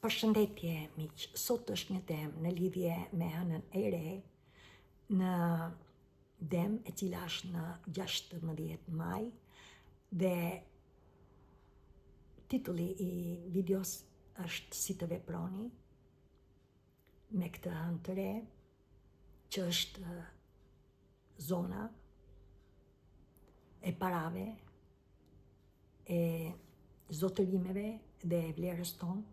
Përshëndetje miq, sot është një temë në lidhje me hënën e re, në dem e cila është në 16 maj dhe titulli i videos është si të veproni me këtë hënë të re, që është zona e parave, e zotërimeve dhe e vlerës tonë,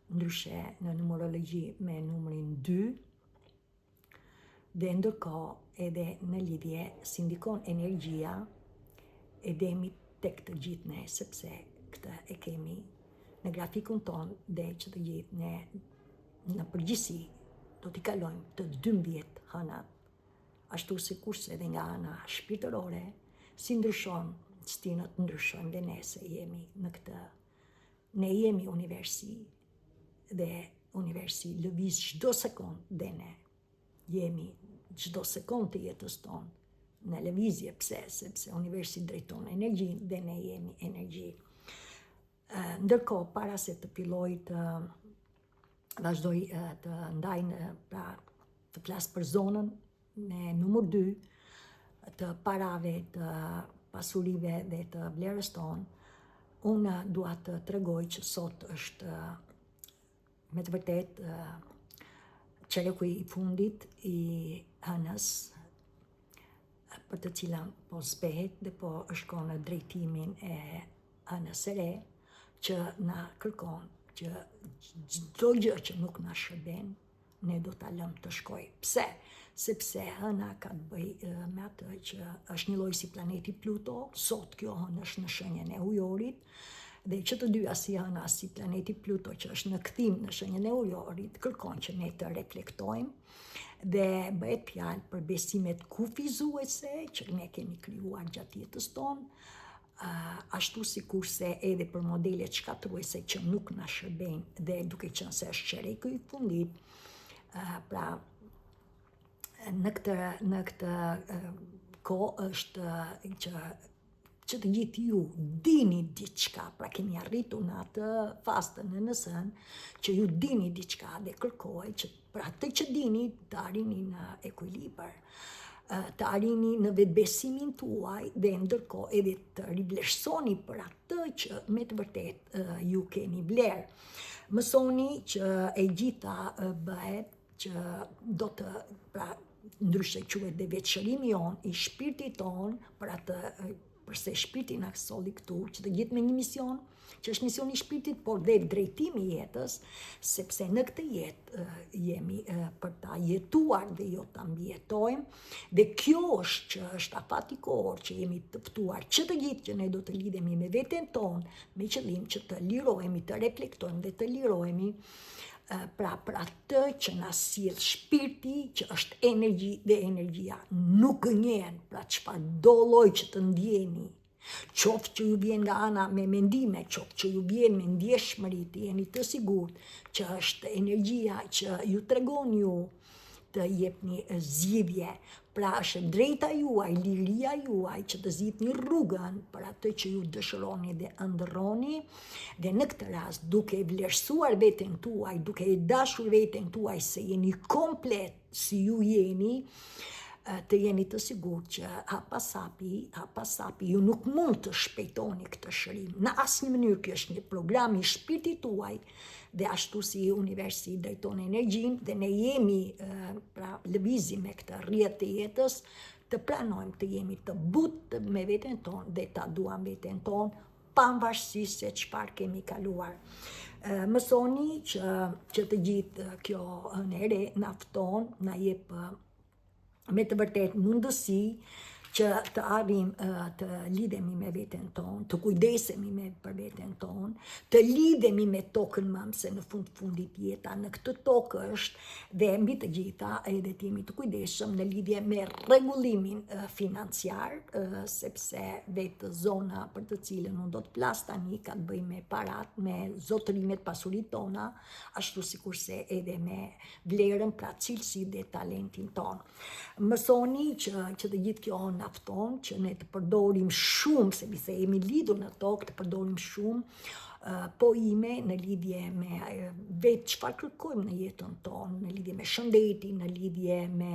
ndryshe në numerologji me numrin 2, dhe ndërkohë edhe në lidhje si ndikon energjia e demit tek të gjithë ne, sepse këtë e kemi në grafikun tonë dhe që të gjithë ne në përgjithësi do t'i kalojmë të 12 hënat, ashtu si kurse edhe nga ana shpirtërore, si ndryshon stinët ndryshojnë dhe ne se jemi në këtë, ne jemi universi dhe universi lëviz çdo sekond dhe ne jemi çdo sekond të jetës tonë në lëvizje. Pse? Sepse universi drejton energjinë dhe ne jemi energji. Ndërkohë, para se të filloj të vazhdoj të ndaj pra të flas për zonën me numër 2 të parave, të pasurive dhe të vlerës tonë, unë dua të tregoj që sot është me të vërtet çerekuj i fundit i hënës, për të cilën po zbehet dhe po shkon në drejtimin e hënës së re, që na kërkon që çdo gjë që nuk na shërben, ne do ta lëmë të shkojë. Pse? Sepse hëna ka të bëjë me atë që është një lloj si planeti Pluto, sot kjo hënë është në shenjën e Ujorit, dhe që të dyja si hëna si planeti Pluto që është në kthim në shenjën e Ujorit, kërkon që ne të reflektojmë dhe bëhet fjalë për besimet kufizuese që ne kemi krijuar gjatë jetës tonë, ashtu si kurse edhe për modelet shkatruese që nuk na shërbejnë dhe duke qenë se është çereku i fundit, pra në këtë kohë është që të gjithë ju dini diçka, pra keni arritur në atë fazë të nënësën, që ju dini diçka dhe kërkoj që për atë që dini të arrini në ekuilibër, të arrini në vetbesimin tuaj dhe ndërkohë edhe të rivlerësoni për atë që me të vërtet ju keni vlerë. Mësoni që e gjitha bëhet që do të, pra ndryshe quhet dhe veçërimi jonë i shpirtit tonë për atë përse shpirti na solli këtu, që të gjithë me një mision, që është misioni i shpirtit, por dhe drejtimi i jetës, sepse në këtë jetë jemi për ta jetuar dhe jo ta mbijetojmë, dhe kjo është që është afati kohor që jemi të ftuar që të gjithë që ne do të lidhemi me veten tonë, me qëllim që të lirohemi, të reflektojmë dhe të lirohemi, pra për atë që na sjell shpirti, që është energji dhe energjia nuk gënjen, pra çfarëdo lloj që të ndjeni, qoftë që ju vjen nga ana me mendime, qoftë që ju vjen me ndjeshmëri, të jeni të sigurt që është energjia që ju tregon ju të jepni zgjidhje, pra është drejta juaj, liria juaj që të zgjidhni rrugën për atë që ju dëshironi dhe ëndërroni, dhe në këtë rast duke vlerësuar veten tuaj, duke e dashur veten tuaj se jeni komplet si ju jeni, të jeni të sigurt që hapasapi ju nuk mund të shpejtoni këtë shërim. Në asnjë mënyrë. Kjo është një program i shpirtit tuaj dhe ashtu si universi drejton energjinë dhe ne jemi pra lëvizim me këtë rrjet të jetës, të pranojmë të jemi të butë me veten tonë dhe ta duam veten tonë pavarësisht se çfarë kemi kaluar. Mësoni që të gjithë kjo hënë e re na fton, na jep me të vërtet mundësi që të arrim të lidhemi me veten tonë, të kujdesemi për veten tonë, të lidhemi me tokën më, se në fundit jeta në këtë tokë është, dhe mbi të gjitha edhe të jemi të kujdesshëm në lidhje me rregullimin financiar, sepse vetë zona për të cilën unë do të flas tani ka të bëjë me parat, me zotërimet, pasuritë tona, ashtu sikurse edhe me vlerën, pra cilësi dhe talentin tonë. Mësoni që të gjithë kjo nafton që ne të përdorim shumë, sepse jemi lidhur në tokë, të përdorim shumë po ime në lidhje me vetë çfarë kërkojmë në jetën tonë, në lidhje me shëndetin, në lidhje me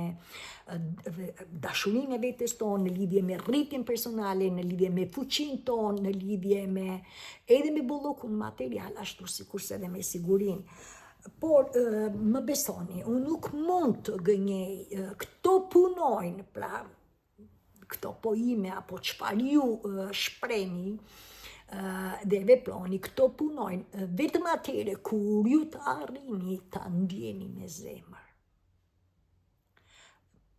dashurinë e vetes tonë, në lidhje me rritjen personale, në lidhje me fuqinë tonë, në lidhje me edhe me bollokun material, ashtu sikurse edhe me sigurinë. Por më besoni, unë nuk mund të gënjej, këto punojnë, pra këto po ime apo çfarë ju shprehni dhe veproni, këto punojnë vetëm atëherë kur ju të arrini ta ndjeni me zemër.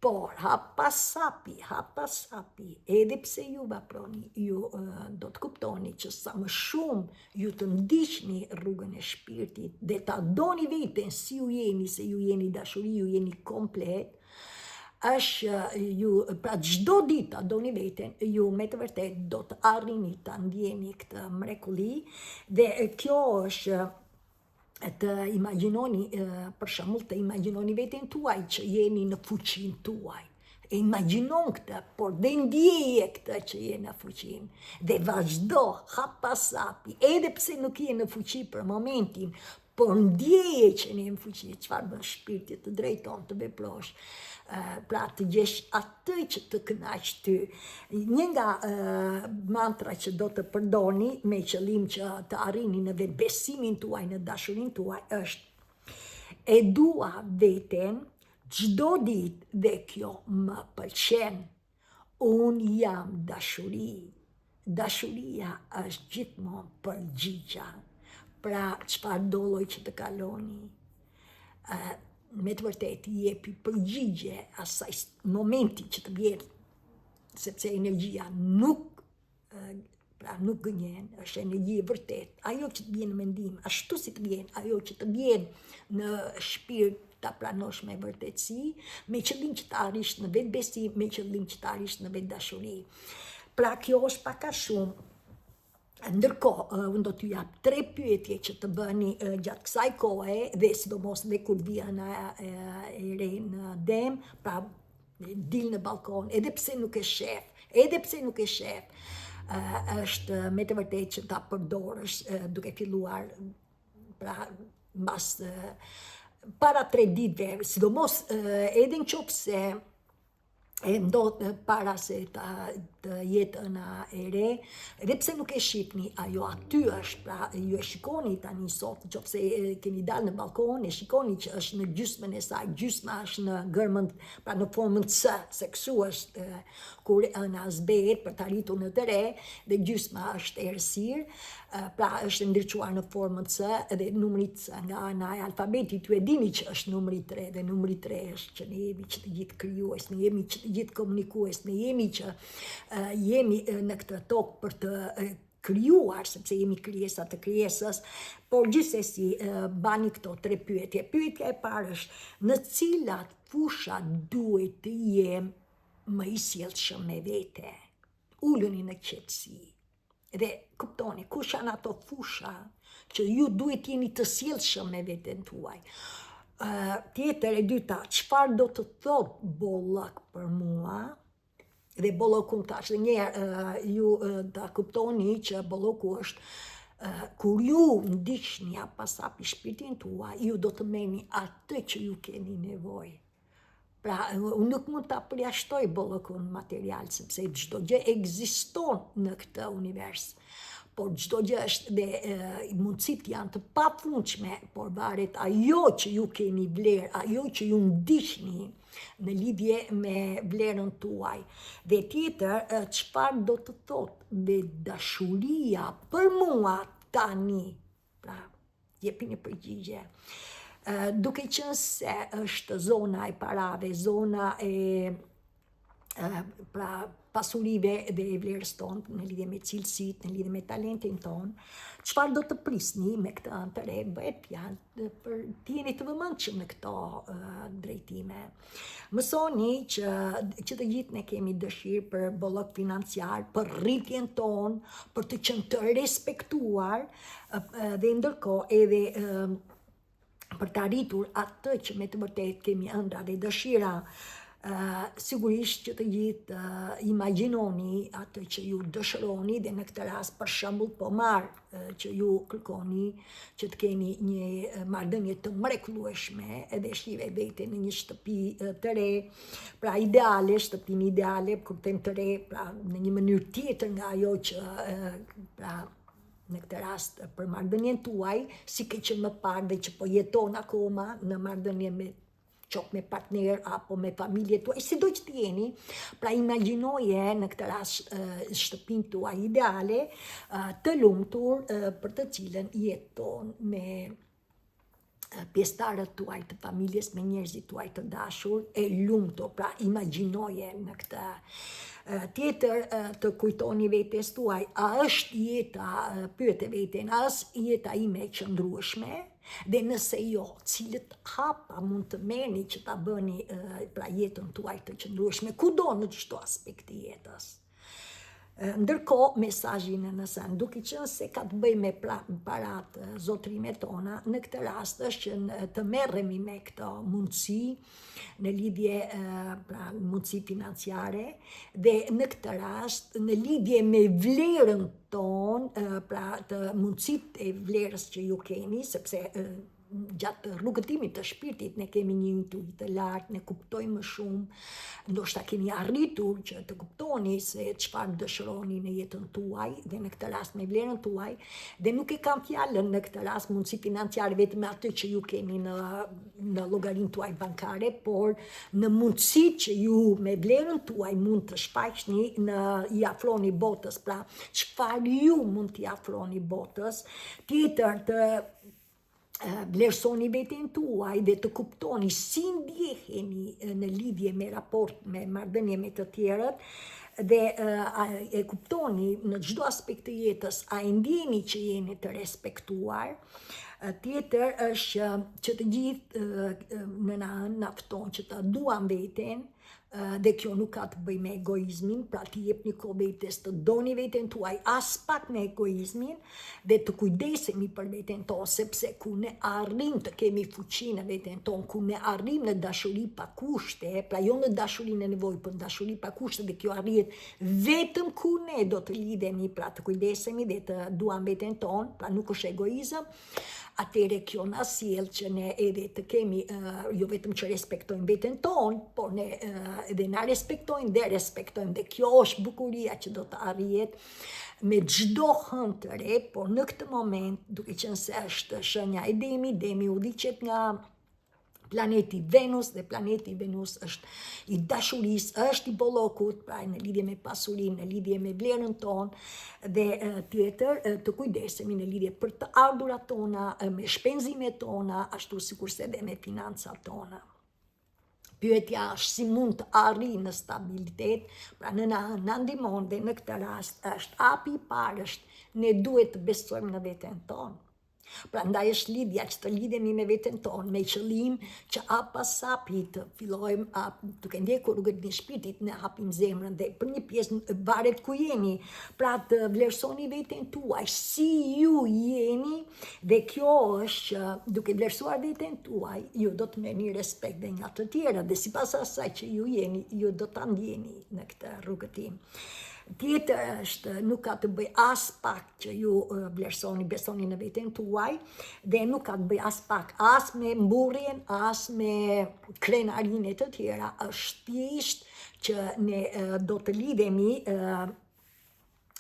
Por hapa sapi, edhe pse ju veproni, ju do të kuptoni që sa më shumë ju të ndiqni rrugën e shpirtit dhe ta doni veten si ju jeni, se ju jeni dashuri, ju jeni komplet, është ju, pra çdo ditë ta doni veten, ju me të vërtet do të arrini ta ndjeni këtë mrekulli dhe kjo është të imagjinoni, për shembull të imagjinoni veten tuaj që jeni në fuqinë tuaj. E imagjinon këtë, por dhe ndjeje këtë që je në fuqinë dhe vazhdo hapa sapi, edhe pse nuk je në fuqi për momentin, por ndjeje që je në fuqi, çfarë bën shpirti të drejton të veprosh. Pra të gjesh atë që të kënaq ty. Një nga mantra që do të përdorni me qëllim që të arrini në vetbesimin tuaj, në dashurinë tuaj është: e dua veten çdo ditë dhe kjo më pëlqen. Unë jam dashuri. Dashuria është gjithmonë përgjigja. Pra çfarë do lloj që të kaloni, me të vërtetë jepi përgjigje asaj momenti që të vjen, sepse energjia nuk gënjen, është energji e vërtet, ajo që të vjen në mendim, ashtu si të vjen, ajo që të vjen në shpirt, ta pranosh me vërtetësi, me qëllim që të arrish në vetbesim, me qëllim që të arrish në vetdashuri. Pra kjo është pak a shumë. Ndërkohë, unë do t'ju jap 3 pyetje që të bëni gjatë kësaj kohe dhe sidomos dhe kur vjen e re në dem, pra dil në balkon, edhe pse nuk e shef, është me të vërtetë që ta përdorësh duke filluar, pra mbas para 3 ditëve, sidomos edhe nëse e ndodh para se të jetë ëna e re, edhe pse nuk e shihni, ajo aty është, pra ju e shikoni tani sot, nëse keni dalë në balkon, e shikoni që është në gjysmën e saj, gjysma është në gërmën, pra në formën C, se kështu është kur ëna zbehet për të arritur në të re, dhe gjysma është errësirë, pra është ndriçuar në formën C dhe numri C nga ana e alfabetit, ju e dini që është numri 3 dhe numri 3 është që ne jemi që të gjithë krijues, ne jemi që të gjithë komunikues, ne jemi që jemi në këtë tokë për të krijuar, sepse jemi krijesa të krijesës, por gjithsesi bani këto 3 pyetje. Pyetja e parë është: në cilat fusha duhet të jem më i sjellshëm me vete? Uluni në qetësi. Dhe kuptoni, kush janë ato fusha që ju duhet jeni të sjellshëm me veten tuaj. Tjetër e dyta, çfarë do të thotë bollok për mua? Dhe bollokun tash dhe njerë ju ta kuptoni që bolloku është kur ju ndiqni apasapi shpirtin tuaj, ju do të merrni atë që ju keni nevojë. Pra, unë nuk mund ta përjashtoj bollokun material, sepse çdo gjë ekziston në këtë univers. Por çdo gjë është dhe mundësitë janë të pafundshme, por varet ajo që ju keni vlerë, ajo që ju ndiqni në lidhje me vlerën tuaj. Dhe tjetër, çfarë do të thotë dhe dashuria për mua tani? Pra, jepini përgjigje. Duke qenë se është zona e parave, zona e pra pasurive dhe e vlerës tonë, në lidhje me cilësitë, në lidhje me talentin tonë, çfarë do të prisni me këtë anë të re, bëhet pjanë për të jeni të vëmendshëm në këto drejtime. Mësoni që të gjithë ne kemi dëshirë për bollok financiar, për rritjen tonë, për të qenë të respektuar dhe ndërkohë edhe për të arritur atë që me të vërtetë kemi ëndra dhe dëshira Sigurisht që të gjithë imagjinoni atë që ju dëshironi dhe në këtë rast për shembull po marr që ju kërkoni që të keni një marrëdhënie të mrekullueshme edhe shive vete në një shtëpi të re, pra ideale, shtëpinë ideale, kur them të re, pra në një mënyrë tjetër nga ajo që pra në këtë rast për marrëdhënien tuaj, si ke qenë më parë dhe që po jeton akoma në marrëdhënie me qoftë me partner apo me familje tuaj, si do që t'jeni, pra imagjinoje në këtë rast shtëpinë tuaj ideale, të lumtur për të cilën jeton me pjesëtarët tuaj të familjes, me njerëzit tuaj të dashur, e lumtur, pra imagjinoje në këtë. Tjetër të kujtoni vetes tuaj, a është jeta, pyete veten, a është jeta ime e qëndrueshme? Dhe nëse jo, cilët hapa mund të merrni që ta bëni pra jetën tuaj të qëndrueshme, kudo në çdo aspekt të jetës. Ndërkohë, mesazhin nëse duke qenë se ka të bëjë me parat zotrimet tona, në këtë rast është që të merremi me këtë mundësi në lidhje pra mundësi financiare dhe në këtë rast në lidhje me vlerën tonë, pra të mundësit e vlerës që ju keni, sepse gjatë rrugëtimit të shpirtit ne kemi një intuit të lartë, ne kuptojmë më shumë, ndoshta keni arritur që të kuptoni se çfarë dëshironi në jetën tuaj dhe në këtë rast me vlerën tuaj, dhe nuk e kam fjalën në këtë rast mundësi financiare vetëm atë që ju keni në llogarinë tuaj bankare, por në mundësitë që ju me vlerën tuaj mund të shfaqni i afroni botës, pra çfarë ju mund t'i afroni botës, tjetër të vlerësoni veten tuaj dhe të kuptoni si ndjeheni në lidhje me raport, me marrëdhënie me të tjerët, dhe e kuptoni në çdo aspekt të jetës, a e ndjeni që jeni të respektuar. Tjetër është që të gjithë në na fton që të duam veten, dhe kjo nuk ka të bëj me egoizmin, pra t'i jepni kohë vetes, të doni veten tuaj as pak me egoizmin dhe të kujdesemi për veten tonë, sepse ku ne arrim të kemi fuqinë në veten tonë, ku ne arrim në dashuri pa kushte, pra jo në dashurinë e nevojë, por në dashuri pa kushte, dhe kjo arrihet vetëm ku ne do të lidhemi, pra të kujdesemi dhe të duam veten tonë, pra nuk është egoizëm. Atëre kjo na sjell që ne edhe të kemi, jo vetëm që respektojmë veten tonë, por ne edhe na respektojmë dhe respektojmë, dhe kjo është bukuria që do të arrihet me çdo hënë të re, por në këtë moment, duke qenë se është shenja e Demi udhëhiqet nga planeti Venus, dhe planeti Venus është i dashurisë, është i bollokut, pra në lidhje me pasurinë, në lidhje me vlerën tonë, dhe tjetër të kujdesemi në lidhje për të ardhurat tona, me shpenzimet tona, ashtu sikurse edhe me financat tona. Pyetja është si mund të arrijë në stabilitet, pra na ndihmon, dhe në këtë rast është hapi i parë është ne duhet të besojmë në veten tonë. Pra ndaj është lidhja që të lidhemi me veten tonë, me qëllim që pas hapi të fillojmë duke ndjekur rrugën e shpirtit, ne hapim zemrën, dhe për një pjesë varet ku jeni, pra të vlerësoni veten tuaj, si ju jeni, dhe kjo është që duke vlerësuar veten tuaj, ju do të merrni respekt dhe nga të tjerë, dhe sipas asaj që ju jeni, ju do ta ndjeni në këtë rrugëtim. Tjetër është nuk ka të bëj as pak që ju vlerësoni, besoni në veten tuaj, dhe nuk ka të bëj as pak as me mburrjen, as me krenarinë e të tjera, është thjesht që ne do të lidhemi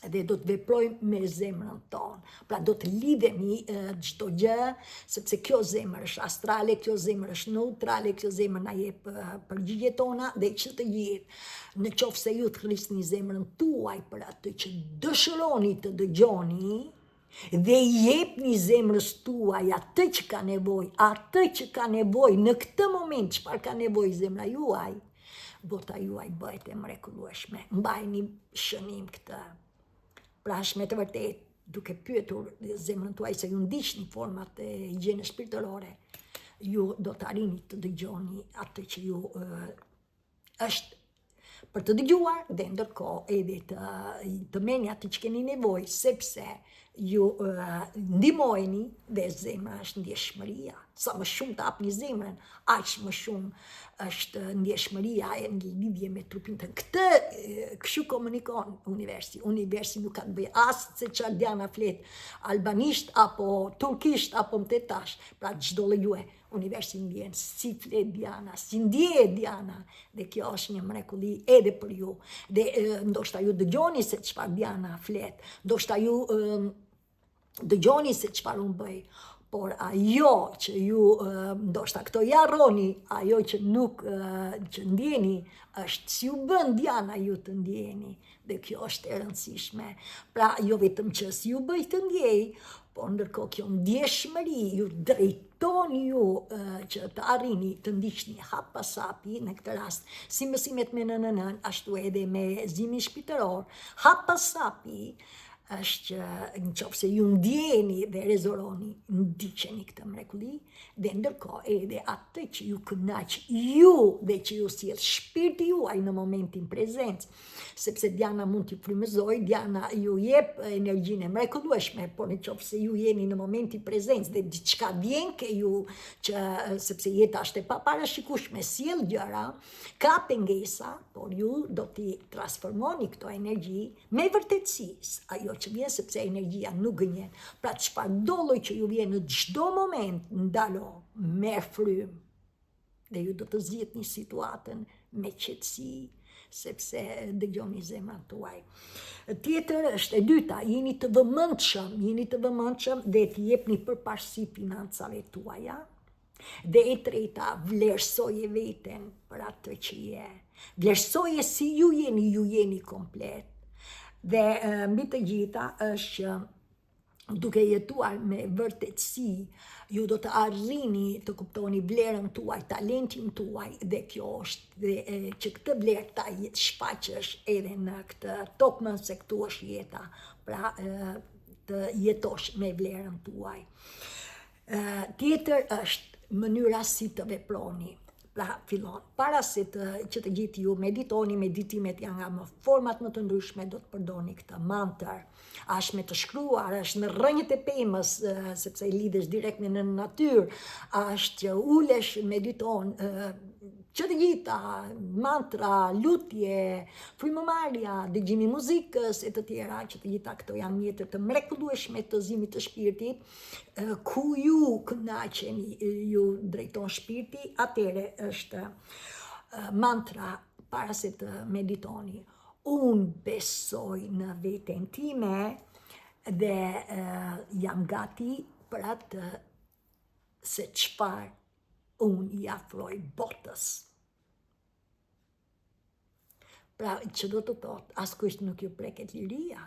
dhe do të veprojmë me zemrën tonë. Pra do të lidhemi çdo gjë, sepse kjo zemër është astrale, kjo zemër është neutrale, kjo zemër na jep përgjigjet tona, dhe që të gjithë, në qoftë se ju të rrisni zemrën tuaj për atë që dëshironi të dëgjoni, dhe jepni zemrës tuaj atë që ka nevojë, në këtë moment çfarë ka nevojë zemra juaj, bota juaj bëhet e mrekullueshme. Mbajni shënim këtë. Pra është me të vërtet, duke pyetur zemrën tuaj se ju ndiqni format e higjienës shpirtërore, ju do të arrini të dëgjoni atë që ju është për të dëgjuar, dhe ndërkohë edhe të merrni atë që keni nevojë, sepse ju ndihmojeni dhe zemra është ndjeshmëria. Sa më shumë të hapni zemrën, aq më shumë është ndjeshmëria e në lidhje me trupin të kështu komunikon universi. Universi nuk ka të bëjë as se çfarë Diana flet albanisht apo turkisht apo mtetash, pra çdo lejue. Universi ndjen si flet Diana, si ndje Diana, dhe kjo është një mrekulli edhe për ju. Dhe ndoshta ju dëgjoni se çfarë Diana flet, ndoshta ju dëgjoni se çfarë unë bëj, por ajo që ju ndoshta këto jarroni, ajo që nuk që ndjeni, është si u bën Diana ju të ndjeni, dhe kjo është e rëndësishme. Pra jo vetëm që si ju bëj të ndjej, por ndërkohë kjo ndjeshmëri ju drejton ju që të arrini të ndiqni hap pas hapi, në këtë rast si mësimet me nënën, ashtu edhe me zimin shpirtëror, hap pas hapi është që nëse ju ndjeni dhe rezoroni, ndiqeni këtë mrekulli, dhe ndërkohë edhe atë që ju kënaq ju dhe që ju sjell shpirti juaj në momentin prezent, sepse Diana mund t'ju frymëzoj, Diana ju jep energjinë e mrekullueshme, por nëse ju jeni në momentin prezent dhe diçka vjen ke ju, që sepse jeta është e paparashikueshme, sjell gjëra, ka pengesa, por ju do t'i transformoni këto energji me vërtetësi, ajo që vjen, sepse energjia nuk gënjen. Pra çfarë do lloj që ju vjen në çdo moment, ndalo, merr frym. Dhe ju do të zgjidhni situatën me qetësi, sepse dëgjoni zemrën tuaj. Tjetër është e dyta, jeni të vëmendshëm dhe t'i jepni përparësi financave tuaja. Dhe e treta, vlerësoje veten për atë që je. Vlerësoje si ju jeni komplet. Dhe mbi të gjitha është që duke jetuar me vërtetësi, ju do të arrini të kuptoni vlerën tuaj, talentin tuaj, dhe kjo është dhe që këtë vlerë ta shfaqësh edhe në këtë tokë, se këtu është jeta, pra të jetosh me vlerën tuaj. Tjetër është mënyra si të veproni. Pra fillon, para se që të gjithë ju meditoni, meditimet janë nga më format më të ndryshme, do të përdorni këtë mantër, është me të shkruar, është në rrënjët e pemës, sepse i lidhesh direkt me në natyrë, është që ulesh, mediton, që të gjitha, mantra, lutje, frymëmarrja, dëgjimi muzikës e të tjera, që të gjitha këto janë mjetër të mrekullueshme të zimit të shpirtit, ku ju kënaqeni, ju drejton shpirti, atëre është mantra para se të meditoni. Unë besoj në veten time dhe jam gati për atë se çfarë unë i afroj botës. Pra që do të thotë, askush nuk ju preket liria.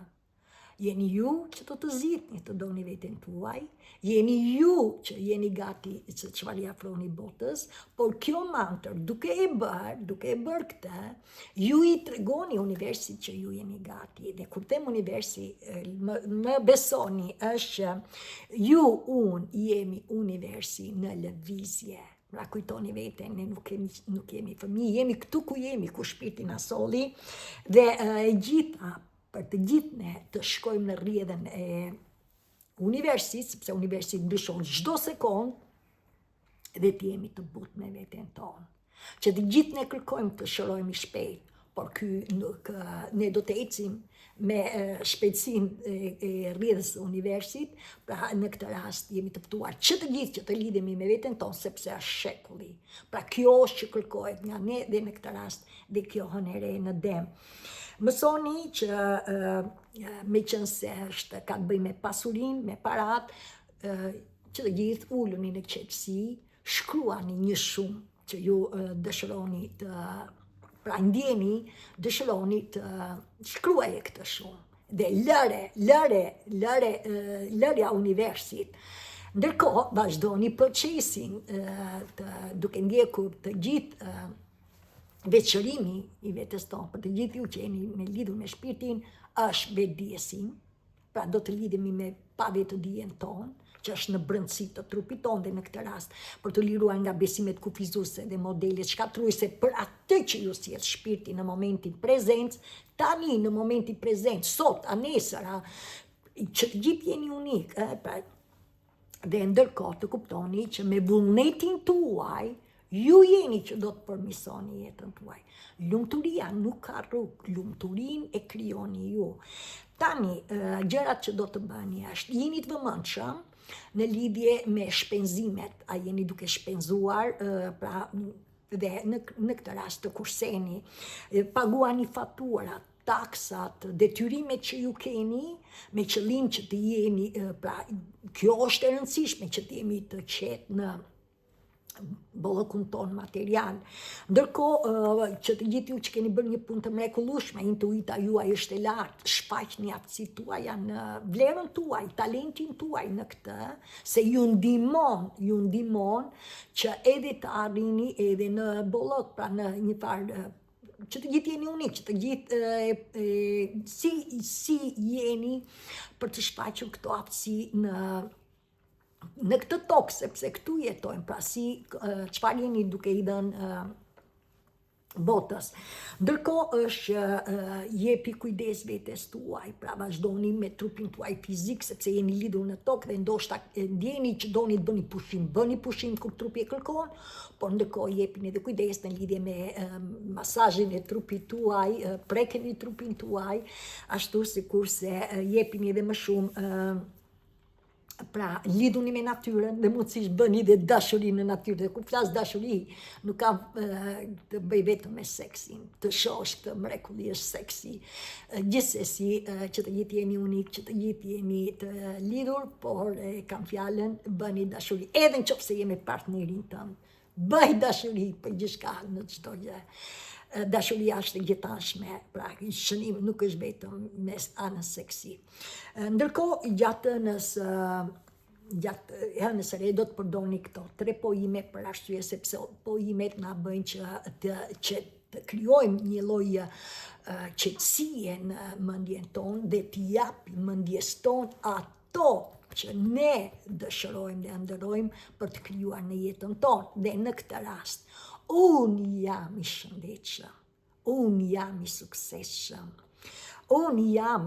Jeni ju që do të zgjidhni të doni veten tuaj, jeni ju që jeni gati që çfarë i afroni botës, por kjo mantër, duke e bërë këtë, ju i tregoni universit që ju jeni gati. Dhe kur them universi, më besoni, është që ju, unë, jemi universi në lëvizje. Pra kujtoni veten, ne nuk kemi fëmijë, jemi këtu ku jemi, ku shpirti na solli, dhe e gjitha, për të gjithë ne të shkojmë në rrjedhën e universit, sepse universit ndryshon çdo sekond, dhe të jemi të butë me veten tonë. Që të gjithë ne kërkojmë të shërojmë shpejt, por ne do të ecim me shpejtësinë e rrjedhës së universit, pra në këtë rast jemi të ftuar që të gjithë që të lidhemi me veten tonë, sepse është shekulli. Pra kjo është që kërkohet nga ne, dhe në këtë rast dhe kjo hënere në dem. Mësoni që me qënë se është ka të bëj me pasurin, me parat, që të gjithë ulluni në qetësi, shkruani një shumë që ju dëshironi të, pra ndjeni, dëshironi të shkruaje këtë shumë. Dhe lërja universit. Ndërkohë, vazhdoni procesin duke ndjekur të gjithë veçërimi i vetes tonë, për të gjithë ju që jeni me lidhur me shpirtin, është vetëdijësim, pra do të lidhemi me pa vetëdijen tonë, që është në brendësi të trupit tonë, dhe në këtë rast për të liruar nga besimet kufizuese dhe modelet shkatruese për atë që ju sjell shpirti në momentin prezent, tani në momentin prezent, sot, a nesër, që të gjithë jeni unik, pra, dhe ndërkohë të kuptoni që me vullnetin tuaj, ju jeni që do të përmisoni jetën tuaj. Lumturia nuk ka rrugë, lumturin e krijoni ju. Tani, gjërat që do të bëni është, jeni të vëmendshëm në lidhje me shpenzimet, a jeni duke shpenzuar, pra, dhe në këtë rast të kurseni, paguani faturat, taksat, detyrimet që ju keni, me qëllim që të jeni, pra, kjo është e rëndësishme që të jemi të qetë në bollokun ton material. Ndërkohë që të gjithë ju që keni bërë një punë të mrekullueshme, intuita juaj është e lartë, shfaqni aftësitë tuaja në vlerën tuaj, talentin tuaj në këtë, se ju ndihmon që edhe të arrini edhe në bollok, pra në një farë që të gjithë jeni unik, që të gjithë si jeni për të shfaqur këto aftësi në këtë tokë, sepse këtu jetojmë, pra si çfarë jeni duke i dhënë botës. Ndërkohë është jepi kujdes vetes tuaj, pra vazhdoni me trupin tuaj fizik, sepse jeni lidhur në tokë dhe ndoshta ndjeni që doni të bëni pushim kur trupi e kërkon, por ndërkohë jepini edhe kujdes në lidhje me masazhin e trupit tuaj, prekeni trupin tuaj, ashtu sikurse jepini edhe më shumë, pra, lidhuni me natyrën dhe mundësisht bëni dhe dashuri në natyrë. Dhe kur flas dashuri, nuk ka të bëj vetëm me seksin, të shohësh këtë mrekulli është seksi. Gjithsesi, që të gjithë jeni unik, që të gjithë jeni të lidhur, por kam fjalën, bëni dashuri. Edhe nëse je me partnerin tënd, bëj dashuri për gjithçka në çdo gjë. Dashuria është e gjithashme, pra shënim nuk është vetëm mes anës seksi. Ndërkohë, gjatë hënës së re do të përdorni këto 3 pojime për arsye sepse pojimet na bëjnë që të krijojmë një lloj qetësie në mendjen tonë dhe të japim mendjes tonë ato që ne dëshirojmë dhe ëndërrojmë për të krijuar në jetën tonë. Dhe në këtë rast, unë jam i shëndetshëm, unë jam i suksesshëm, unë jam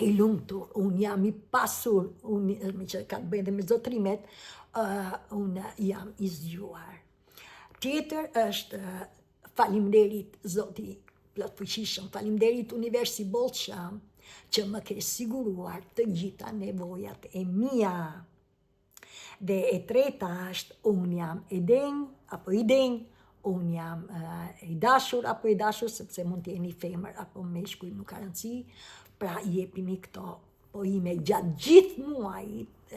i lumtur, unë jam i pasur, me që ka të bëjë dhe me zotrimet, unë jam i zgjuar. Tjetër është faleminderit Zoti plotfuqishëm, faleminderit universi bollshëm që më ke siguruar të gjitha nevojat e mia. Dhe e treta është, unë jam i denj apo i denj, unë jam i dashur apo i dashur, sepse mund të jeni femër apo meshkuj, nuk ka rëndësi, pra jepini këto pojime gjatë gjithë muajit,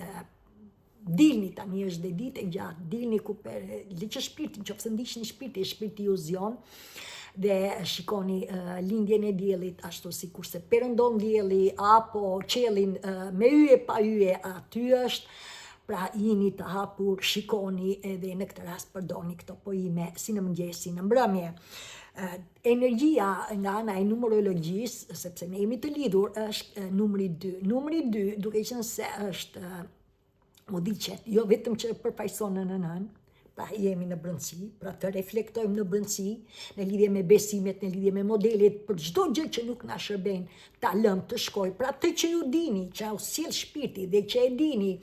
dilni, tani është dhe ditë e gjatë, dilni ku për liqë shpirtin, qofse ndiqni shpirti ju zgjon, dhe shikoni lindjen e diellit, ashtu sikurse perëndon dielli apo qiellin me yje pa yje, aty është. Pra jini të hapur, shikoni edhe në këtë rast përdorni këto pojime si në mëngjes, si në mbrëmje. Energjia nga ana e numerologjisë, sepse ne jemi të lidhur, është numri 2. Numri 2, duke qenë se është udhëheqet, jo vetëm që përfaqëson në nënën, pra jemi në brendësi, pra të reflektojmë në brendësi, në lidhje me besimet, në lidhje me modelet, për çdo gjë që nuk na shërben, ta lëmë të shkoj, pra të që ju dini, që u sjell shpirti dhe që e dini,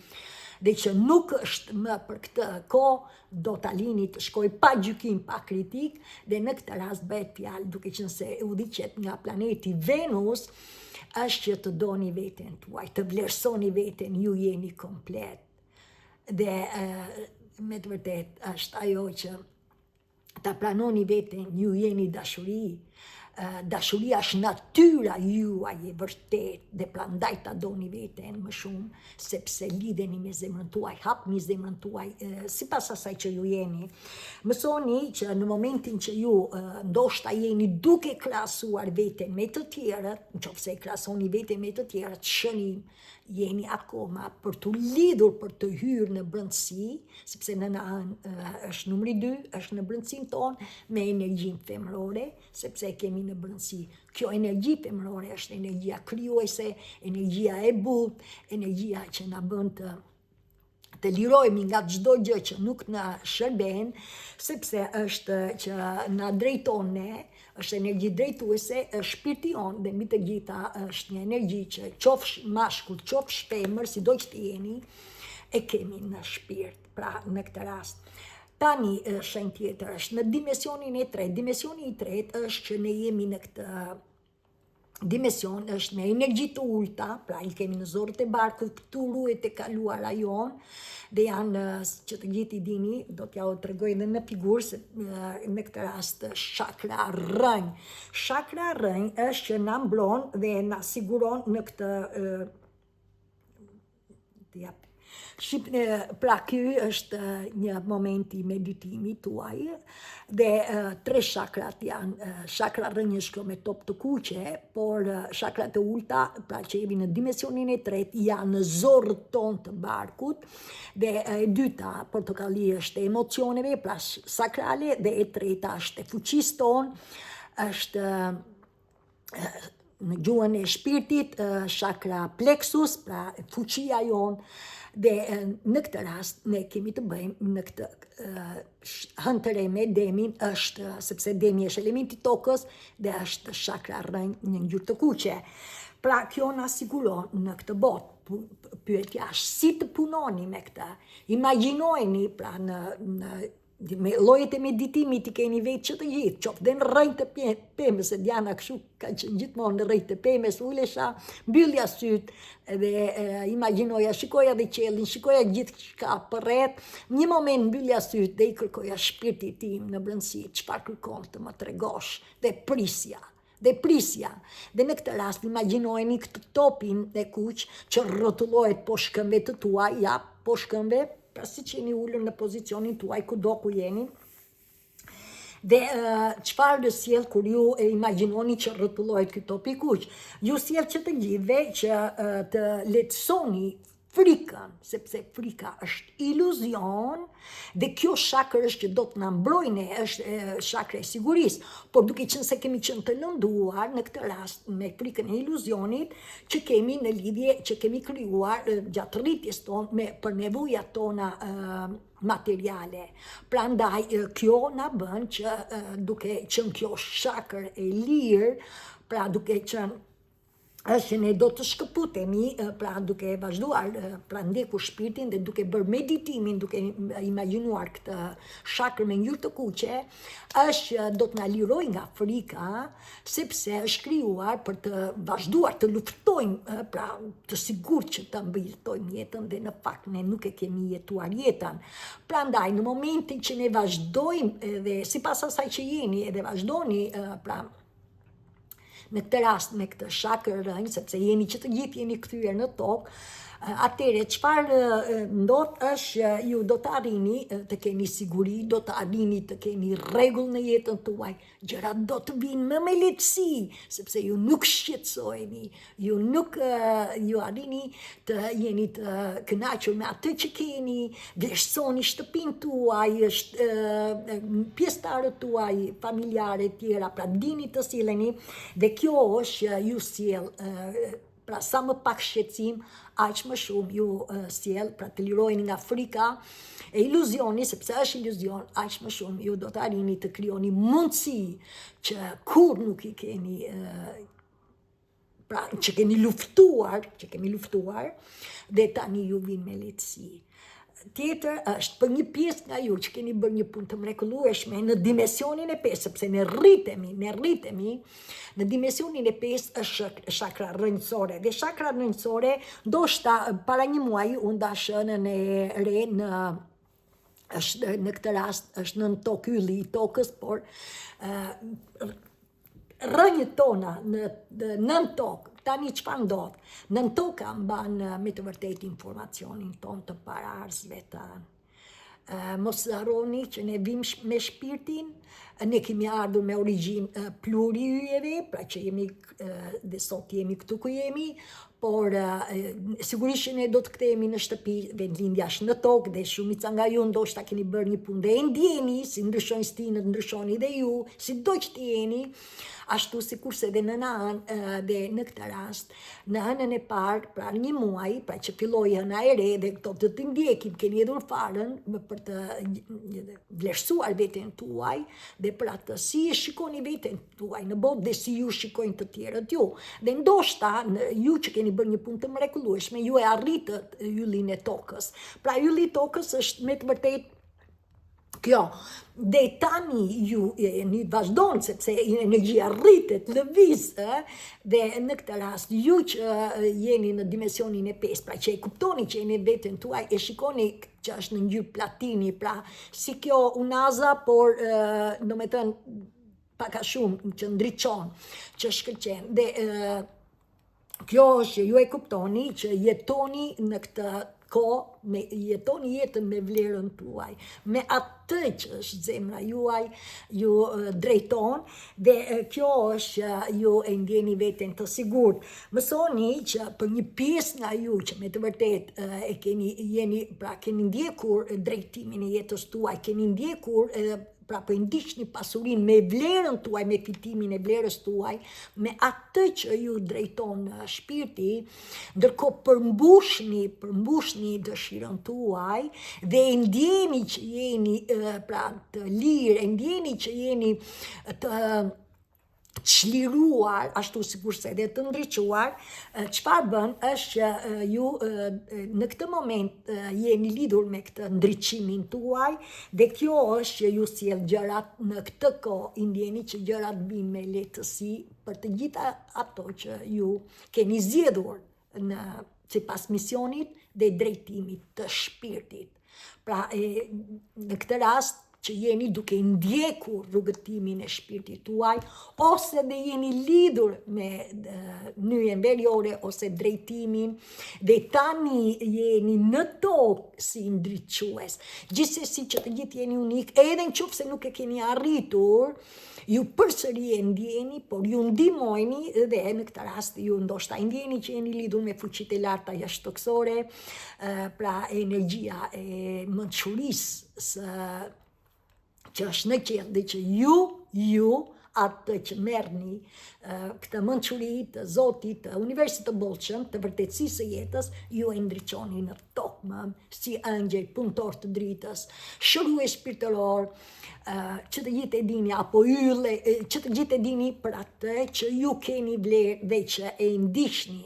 dhe që nuk është më për këtë kohë, do ta lini të shkoj pa gjykim, pa kritik, dhe në këtë rast bëhet fjalë, duke qenë se udhëheqet nga planeti Venus, është që të doni veten tuaj, të vlerësoni veten, ju jeni komplet. Dhe me të vërtet është ajo që ta pranoni veten, ju jeni dashuri. Dashuria është natyra juaj e vërtet, dhe prandaj ta doni veten më shumë, sepse lidheni me zemrën tuaj, hapni zemrën tuaj sipas asaj që ju jeni. Mësoni që në momentin që ju ndoshta jeni duke krahasuar veten me të tjerët, nëse e krahasoni veten me të tjerët, shënim jeni akoma për të lidhur, për të hyrë në brendësi, sepse në është numri 2, është në brendësinë tonë me energjinë femërore, sepse kemi në brendësi. Kjo energji femërore është energjia krijuese, energjia e butë, energjia që na bën të të lirohemi nga çdo gjë që nuk na shërben, sepse është që na drejton ne, është energji drejtuese, shpirti on dhe mbi të gjitha është një energji që qofsh mashkull, qofsh femër, sido që të jeni, e kemi në shpirt. Pra në këtë rast. Tani shenjë tjetër është në dimensionin e tretë. Dimensioni i tretë është që ne jemi në këtë dimension, është me energji të ulta, pra i kemi në zorët e barkut, këtu ruhet e kaluara jon, dhe janë, që të gjithë i dini, do t'ja o të regoj edhe në figurë, se në këtë rast shakra rënj. Shakra rënj është që na mblon dhe na siguron në këtë pra ky është një moment i meditimit tuaj dhe tre shakrat janë, shakra rënjë shkro me top të kuqe, por shakrat e ulta, pra që jemi në dimensionin e tretë, janë në zorët ton të barkut, dhe e dyta, portokalli është e emocioneve, pra sakrale, dhe e treta është e fuqis ton, është në gjuhën e shpirtit, shakra plexus, pra fuqia jon, dhe në këtë rast ne kemi të bëjmë në këtë hëntëre me demin, është, sepse demi është elementi tokës dhe është shakra rënjë në ngjyrë të kuqe. Pra kjo na siguron në këtë botë. Pyetja është si të punoni me këtë. Imagjinojeni pra me llojet e meditimit i keni vetë që të gjithë, qoftë dhe në rrejt të pemës, e Diana kështu ka qenë gjithmonë në rrejt të pemës, ulesha, mbyllja sytë dhe imagjinoja, shikoja dhe qelin, shikoja gjithë shka përret, një moment mbyllja sytë dhe i kërkoja shpirti tim në brëndësi, çfarë kërkon të më tregosh, dhe prisja. Dhe në këtë rast imagjinojeni këtë topin e kuq që rrotullohet po shkëmbe të tua, ja, po shkëmbe, pra si që jeni ullur në pozicionin tuaj, kudo ku jeni, dhe çfarë sjell kur ju imagjinoni që rrotullohet ky topi kuq? Ju sjell që të gjithëve që të lehtësoni frikën, sepse frika është iluzion, dhe kjo shakër është që do të na mbrojnë, është shakra e sigurisë, por duke qenë se kemi qenë të lënduar në këtë rast me frikën e iluzionit, që kemi në lidhje, që kemi krijuar gjatë rritjes tonë për nevojat tona materiale. Prandaj kjo na bën që duke qenë kjo shakër e lirë, pra duke qenë është që ne do të shkëputemi, pra duke vazhduar, pra ndjekur shpirtin dhe duke bërë meditimin, duke imagjinuar këtë shakër me ngjyrë të kuqe, është që do të na liroj nga frika, sepse është krijuar për të vazhduar të luftojmë, pra të sigurt që të mbështetojmë jetën, dhe në fakt ne nuk e kemi jetuar jetën. Prandaj në momentin që ne vazhdojmë dhe sipas asaj që jeni edhe vazhdoni, pra në këtë rast me këtë shakër rënjë, sepse jeni që të gjithë jeni kthyer në tokë, atëre çfarë ndodh është ju do të arrini të keni siguri, do të arrini të keni rregull në jetën tuaj, gjërat do të vinë me lehtësi, sepse ju nuk shqetësoheni, ju nuk ju arrini të jeni të kënaqur me atë që keni, vlerësoni shtëpinë tuaj, pjesëtarët tuaj, familjarë e tjera, pra dini të silleni, dhe kjo është ju sjell pra sa më pak shqetësim, aq më shumë ju sjell, pra të liroheni nga frika e iluzioni, sepse është iluzion, aq më shumë ju do të arrini të krijoni mundësi që kur nuk i keni, pra që keni luftuar, dhe tani ju vin me lehtësi. Tjetër është për një pjesë nga ju që keni bërë një punë të mrekullueshme në dimensionin e 5, sepse ne rritemi, në dimensionin e 5 është shakra rënjësore, dhe shakra rënjësore ndoshta para një muaji unë dashën e re në këtë rast është nën tokë, ylli i tokës, por rënjët tona nën tokë. Tani çfarë ndodh? Nën toka mban me të vërtetë informacionin ton të paraarsve të. Mos harroni që ne vim me shpirtin, ne kemi ardhur me origjinë pluriujeve, pra që jemi dhe sot jemi këtu ku jemi, por sigurisht që ne do të kthehemi në shtëpi, vendlindja është në tokë dhe shumica nga ju ndoshta keni bërë një punë dhe e ndjeni, si ndryshojnë stinët, ndryshoni dhe ju, si do që të jeni, ashtu si kurse dhe në dhe në këtë rast, në anën e parë, pra një muaj, pra që filloi hëna e re dhe këto të ndjekim, keni hedhur farën për të vlerësuar veten tuaj dhe për atë si e shikoni veten tuaj në botë dhe si ju shikojnë të tjerët ju. Dhe ndoshta ju që keni bërë një punë të mrekullueshme, ju e arritët yllin e tokës. Pra ylli i tokës është me të vërtetë kjo, dhe tani ju një vazhdojnë, sepse energjia rritet, lëviz, dhe në këtë rast, ju që jeni në dimensionin e 5, pra që e kuptoni që jeni veten tuaj, e shikoni që është në ngjyrë platini, pra si kjo unaza, por do me thënë paka shumë që ndriçon, që shkëlqen, dhe kjo është që ju e kuptoni që jetoni në këtë jetoni jetën me vlerën tuaj, me atë që është zemra juaj, ju drejton, dhe kjo është që ju e ndjeni veten të sigurt. Mësoni që për një pjesë nga ju që me të vërtet keni ndjekur drejtimin e jetës tuaj, keni ndjekur pra për ndiqni pasurinë me vlerën tuaj, me fitimin e vlerës tuaj, me atë që ju drejton shpirti, ndërkohë përmbushni dëshirën tuaj dhe e ndjeni që jeni pra të lirë, e ndjeni që jeni të çliruar, ashtu sikurse dhe të ndriçuar, çfarë bën është që ju në këtë moment jeni lidhur me këtë ndriçimin tuaj dhe kjo është që ju sjell gjërat në këtë kohë, i ndjeni që gjërat vijnë me lehtësi për të gjitha ato që ju keni zgjedhur sipas misionit dhe drejtimit të shpirtit. Pra në këtë rast që jeni duke ndjekur rrugëtimin e shpirtit tuaj, ose dhe jeni lidhur me nyjen veriore ose drejtimin, dhe tani jeni në tokë si ndriçues. Gjithsesi që të gjithë jeni unik, edhe nëse nuk e keni arritur, ju përsëri e ndjeni, por ju ndihmojni dhe në këtë rast ju ndoshta e ndjeni që jeni lidhur me fuqitë e larta jashtëtoksore, pra energjia e mençurisë që është në qiell dhe që ju atë që merrni këtë mençuri të Zotit, të universit të bollshëm, të vërtetësisë së jetës, ju e ndriçoni në tokë si angjëj punëtor të dritës, shërues shpirtëror, që të gjithë e dini, apo ylle, që të gjithë e dini për atë që ju keni vlerë dhe që e ndiqni.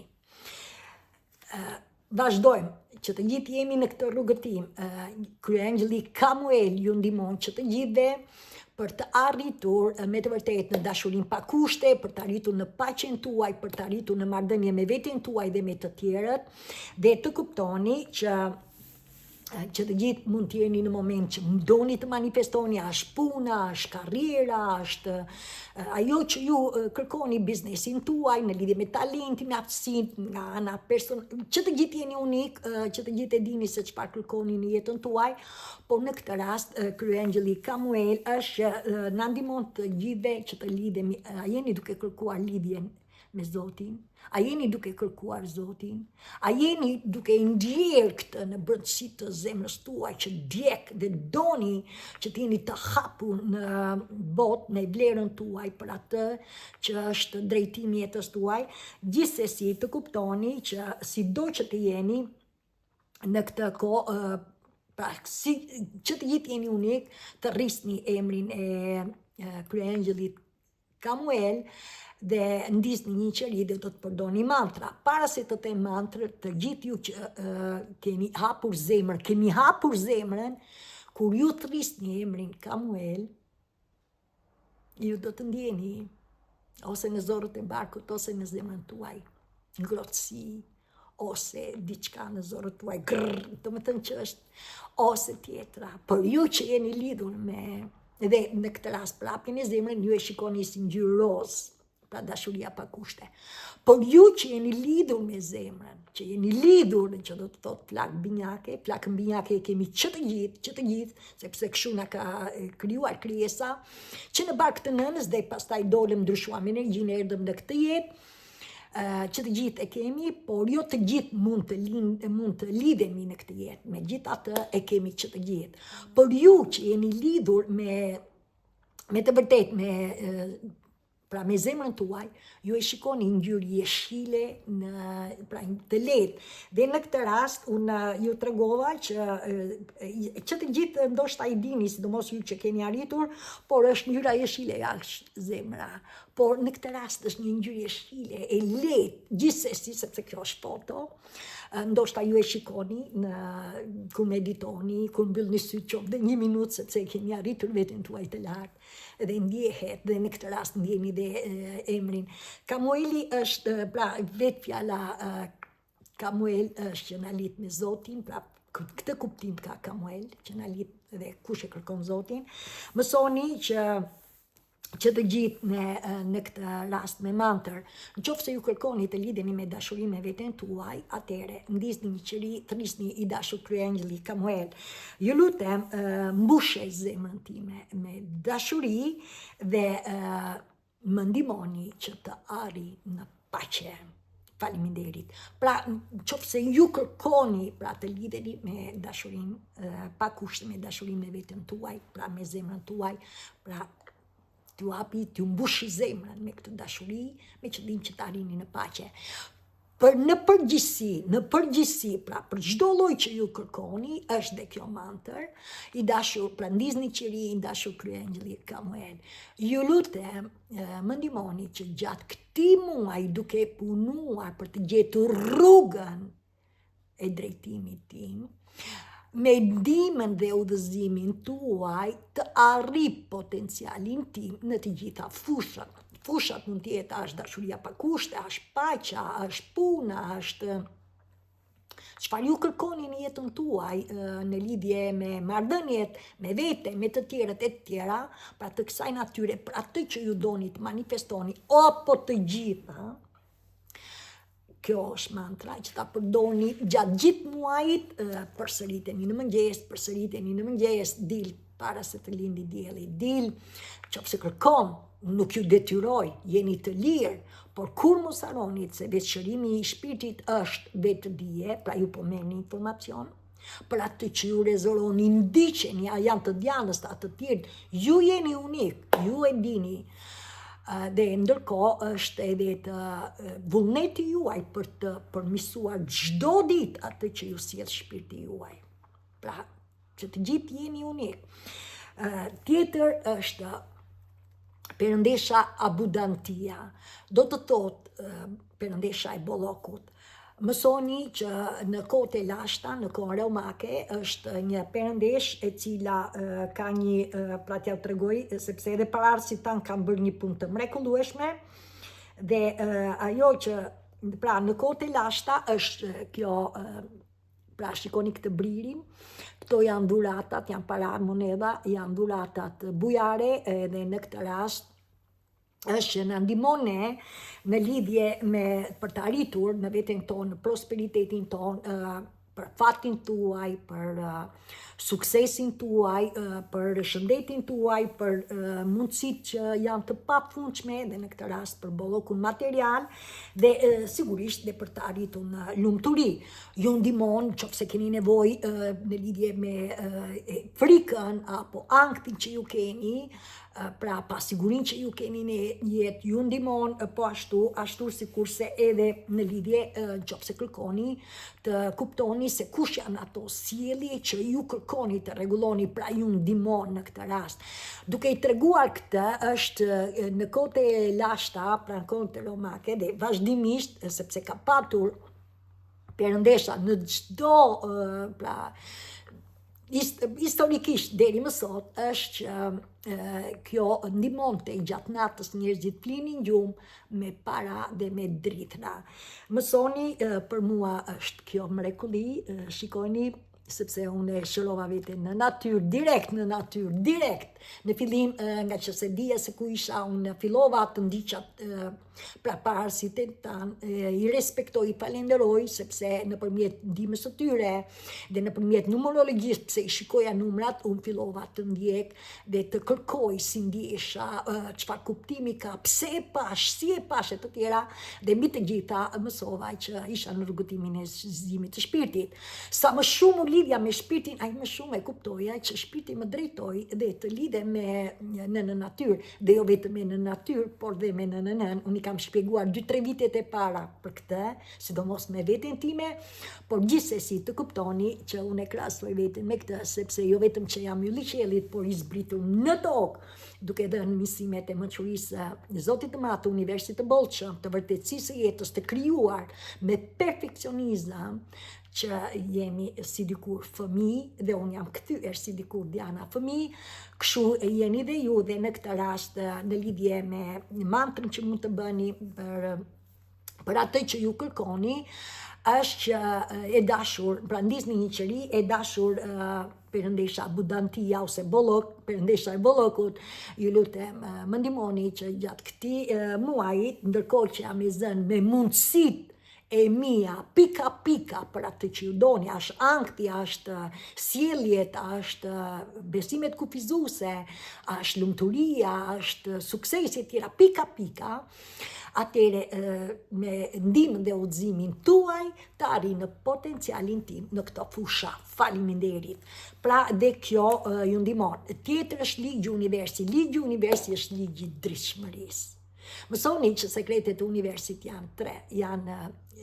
Vazhdojmë, që të gjithë jemi në këtë rrugëtim. Kryengjëlli Kamuel ju ndihmon që të gjithëve për të arritur me të vërtetë në dashurinë pa kushte, për të arritur në paqen tuaj, për të arritur në marrëdhënie me veten tuaj dhe me të tjerët, dhe të kuptoni që të gjithë mund të jeni në moment që doni të manifestoni, është puna, është karriera, është ajo që ju kërkoni, biznesin tuaj, në lidhje me talentin, me aftësinë, nga ana personale, që të gjithë jeni unik, që të gjithë e dini se çfarë kërkoni në jetën tuaj, por në këtë rast kryengjëlli Kamuel është na ndihmon të gjithëve që të lidhemi, a jeni duke kërkuar lidhjen me Zotin? A jeni duke kërkuar Zotin? A jeni duke ndjerë këtë në brendësi të zemrës tuaj që djek dhe doni që t'jeni të hapur në botë, në vlerën tuaj për atë që është drejtimi jetës tuaj, gjithsesi të kuptoni që sido që të jeni në këtë kohë, pra që të gjithë jeni unik, të rrisni emrin e kryengjëllit Kamuel dhe ndisni një qeri dhe do të përdoni mantra. Para se të them mantra, të gjithë ju që keni hapur zemrën, kur ju të rrisni emrin Kamuel, ju do të ndjeni ose në zorët e barkut, ose në zemrën tuaj, ngrohtësi, ose diçka në zorët tuaj, të më thënë që është, ose tjetra, për ju që jeni lidhur me, dhe në këtë rast për hapjen e zemrën, ju e shikoni si ngjyrë rozë, pra dashuria pa kushte. Por ju që jeni lidhur me zemrën, që jeni lidhur, që do të thot plakën binjake e kemi që të gjithë, sepse kështu na ka krijuar krijesa, që në barkë të nënës dhe pastaj dolëm ndryshuam energjinë, erdhëm në këtë jetë, që të gjithë e kemi, por jo të gjithë mund të lidhemi në këtë jetë, me gjithë atë e kemi që të gjithë. Por ju që jeni lidhur me të vërtet, pra me zemrën tuaj, ju e shikoni ngjyrë jeshile pra të lehtë. Dhe në këtë rast, unë ju tregova që të gjithë ndoshta i dini, sidomos ju që keni arritur, por është ngjyra jeshile jashtë zemra. Por në këtë rast është një ngjyrë jeshile e lehtë, gjithsesi, sepse kjo është foto, ndoshta ju e shikoni kur meditoni, kur mbyllni sytë qoftë dhe 1 minutë, sepse keni arritur veten tuaj të lartë, dhe ndjehet, dhe në këtë rast ndjeni dhe emrin. Kamueli është, pra vetë fjala Kamuel është që na lidh me Zotin, pra këtë kuptim ka Kamuel, që na lidh dhe kush e kërkon Zotin. Mësoni që të gjithë në këtë rast me mantër, në qoftë se ju kërkoni të lidheni me dashuri me veten tuaj, atëre ndisni një qiri, thrisni i dashur kryengjëlli Kamuel. Ju lutem, mbushej zemrën time me dashuri dhe më ndihmoni që të arri në paqe. Faleminderit. Pra, qoftë se ju kërkoni pra të lidheni me dashurinë pa kushte, me dashurinë me veten tuaj, pra me zemrën tuaj, pra t'ju hapi, t'ju mbushi zemrën me këtë dashuri, me qëllim që të arrini në paqe. Për në përgjithësi, pra për çdo lloj që ju kërkoni, është dhe kjo mantër, i dashur, pra ndizni qiri, i dashur kryengjëlli Kamuel. Ju lutem, më ndihmoni që gjatë këtij muaji, duke punuar për të gjetur rrugën e drejtimit tim, me ndihmën dhe udhëzimin tuaj të arri potencialin tim në të gjitha fushat. Fushat mund të jetë është dashuria pa kushte, është paqja, është puna, është çfarë ju kërkoni në jetën tuaj, në lidhje me marrëdhëniet, me vete, me të tjerët e të tjera, pra të kësaj natyre, pra atë që ju doni të manifestoni, apo të gjitha. Kjo është mantra që ta përdorni gjatë gjithë muajit, përsëriteni në mëngjes, dil para se të lindi dielli, dil, qofse kërkon, nuk ju detyroj, jeni të lirë, por kur mos harroni se veçërimi i shpirtit është vetë dije, pra ju po merrni informacion, për atë që ju rezoloni, ndiqeni, janë të djanës të atë tjerë, ju jeni unik, ju e dini. Dhe ndërkohë është edhe të vullneti juaj për të përmirësuar çdo ditë atë që ju sjell shpirti juaj. Pra, që të gjithë jeni unik. Tjetër është perëndesha abudantia. Do të thotë perëndesha e bollokut. Mësoni që në kohët e lashta, në kohën romake, është një perëndesh e cila ka një, pra t'ja tregoj, sepse edhe pararësit tanë kanë bërë një punë të mrekullueshme, dhe ajo që, pra në kohët e lashta është kjo, pra shikoni këtë bririn, këto janë dhuratat, janë para moneda, janë dhuratat bujare, edhe në këtë rast, është që në ndihmon ne në lidhje për të arritur në veten tonë, në prosperitetin tonë, për fatin tuaj, për suksesin tuaj, për shëndetin tuaj, për mundësitë që janë të pafundshme, dhe në këtë rast për bollokun material, dhe sigurisht dhe për të arritur në lumturi. Ju ndihmon nëse keni nevojë në lidhje me frikën apo anktin që ju keni, pra pasigurinë që ju keni në jetë, ju ndihmon, po ashtu sikurse edhe në lidhje nëse kërkoni të kuptoni se kush janë ato sjellje që ju kërkoni të rregulloni, pra ju ndihmon në këtë rast. Duke i treguar këtë, është në kohët e lashta, pra në kohët e romake, dhe vazhdimisht, sepse ka patur perëndesha në çdo, pra historikisht deri më sot, është që kjo ndihmonte gjatë natës njerëzit flinin gjumë me para dhe me drithna. Mësoni, për mua është kjo mrekulli, shikoni sepse unë e shërova veten në natyrë, direkt. Në fillim, nga që se dija se ku isha, unë fillova të ndiqa pra parasitet tanë, i respektoj, i falenderoj, sepse në përmjet ndihmës së tyre dhe në përmjet numerologjisë, pse i shikoja numrat, unë fillova të ndjek dhe të kërkoj si ndjesha, çfarë kuptimi ka, pse e pash, si e pash e të tjera, dhe mbi të gjitha mësova që isha në rrugëtimin e zgjimit të shpirtit. Sa më shumë u lidhja me shpirtin, aq më shumë e kuptoja që shpirti më drejtoi dhe të lidhe në natyrë, dhe jo vetëm në natyrë, por dhe me nënën. Unë i kam shpjeguar 2-3 vitet e para për këtë, sidomos me veten time, por gjithsesi të kuptoni që unë e krahasoj veten me këtë, sepse jo vetëm që jam ylli i qiellit, por i zbritur në tokë, duke dhënë mësimet e mençurisë Zotit të Madh, universit të bollshëm, të vërtetësisë së jetës, të krijuar me perfekcionizëm, që jemi si dikur fëmijë, dhe unë jam kthyer si dikur Diana fëmijë, kështu jeni dhe ju, dhe në këtë rast në lidhje me mantrën që mund të bëni për atë që ju kërkoni, është që e dashur, pra ndisni një qëri, e dashur Perëndesha Budantia ose Bollok, Perëndesha e Bollokut, ju lutem më ndihmoni që gjatë këtij muaji, ndërkohë që jam i zënë me mundësitë e mia, pika për atë që ju doni, është ankthi, është sjelljet, është besimet kufizuese, është lumturia, është suksesi e tjera, pika, atëre me ndihmën dhe udhëzimin tuaj të arri në potencialin tim në këto fusha. Faleminderit. Pra dhe kjo ju ndihmon. Tjetër është ligji universi. Ligji universi është ligji i drejtshmërisë. Mësoni që sekretet e universit janë 3,